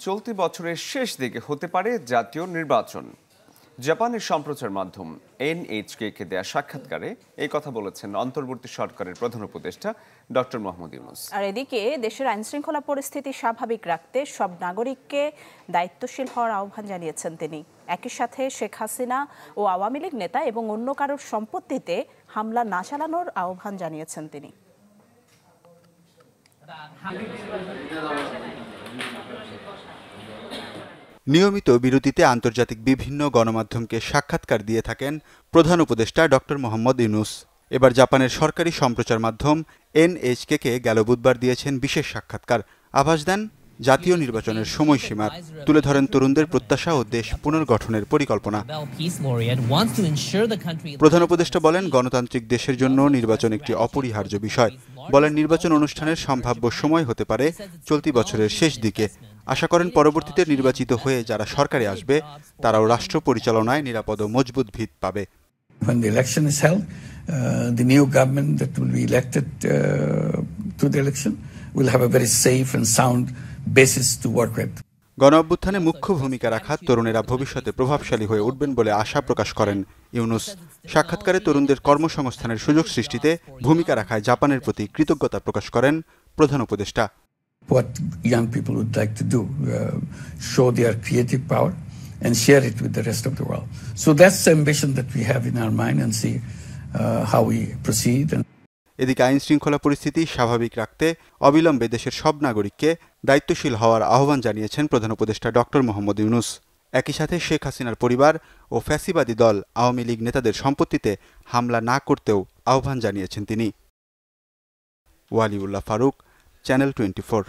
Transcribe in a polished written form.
চলতি বছরের শেষ দিকে হতে পারে জাতীয় নির্বাচন। জাপানের সম্প্রচার মাধ্যম NHK-কে দেয়া সাক্ষাৎকারে এই কথা বলেছেন অন্তর্বর্তী সরকারের প্রধান উপদেষ্টা ডক্টর মোহাম্মদ ইউনূস। আর এদিকে দেশের আইনশৃঙ্খলা পরিস্থিতি স্বাভাবিক রাখতে সব নাগরিককে দায়িত্বশীল হওয়ার আহ্বান জানিয়েছেন তিনি। একই সাথে শেখ হাসিনা ও আওয়ামী লীগ নেতা এবং অন্য কারোর সম্পত্তিতে হামলা না চালানোর আহ্বান জানিয়েছেন তিনি। নিয়মিত বিরতিতে আন্তর্জাতিক বিভিন্ন গণমাধ্যমকে সাক্ষাৎকার দিয়ে থাকেন প্রধান উপদেষ্টা ডক্টর মোহাম্মদ ইউনূস। এবার জাপানের সরকারি সম্প্রচার মাধ্যম NHK-কে গেল বুধবার দিয়েছেন বিশেষ সাক্ষাৎকার। আভাস দেন জাতীয় নির্বাচনের সময়সীমার, তুলে ধরেন তরুণদের প্রত্যাশা ও দেশ পুনর্গঠনের পরিকল্পনা। প্রধান উপদেষ্টা বলেন, গণতান্ত্রিক দেশের জন্য নির্বাচন একটি অপরিহার্য বিষয়। বলেন, নির্বাচন অনুষ্ঠানের সম্ভাব্য সময় হতে পারে চলতি বছরের শেষ দিকে। আশা করেন পরবর্তীতে নির্বাচিত হয়ে যারা সরকারে আসবে তারাও রাষ্ট্র পরিচালনায় নিরাপদ ও মজবুত ভিত পাবে। When the election is held, the new government that will be elected to the election will have a very safe and sound basis to work with. গণ অভ্যুত্থানে মুখ্য ভূমিকা রাখা তরুণেরা ভবিষ্যতে প্রভাবশালী হয়ে উঠবেন বলে আশা প্রকাশ করেন ইউনূস। সাক্ষাৎকারে তরুণদের কর্মসংস্থানের সুযোগ সৃষ্টিতে ভূমিকা রাখায় জাপানের প্রতি কৃতজ্ঞতা প্রকাশ করেন প্রধান উপদেষ্টা। What young people would like to do, show their creative power and share it with the rest of the world. So that's the ambition that we have in our mind, and see how we proceed. এদিকে আইন শৃঙ্খলা পরিস্থিতি স্বাভাবিক রাখতে অবিলম্বে দেশের সব নাগরিককে দায়িত্বশীল হওয়ার আহ্বান জানিয়েছেন প্রধান উপদেষ্টা ডক্টর মোহাম্মদ ইউনূস। একই সাথে শেখ হাসিনার পরিবার ও ফ্যাসিবাদী দল আওয়ামী লীগ নেতাদের সম্পত্তিতে হামলা না করতেও আহ্বান জানিয়েছেন তিনি। ওয়ালিউল্লাহ ফারুক, চ্যানেল 24।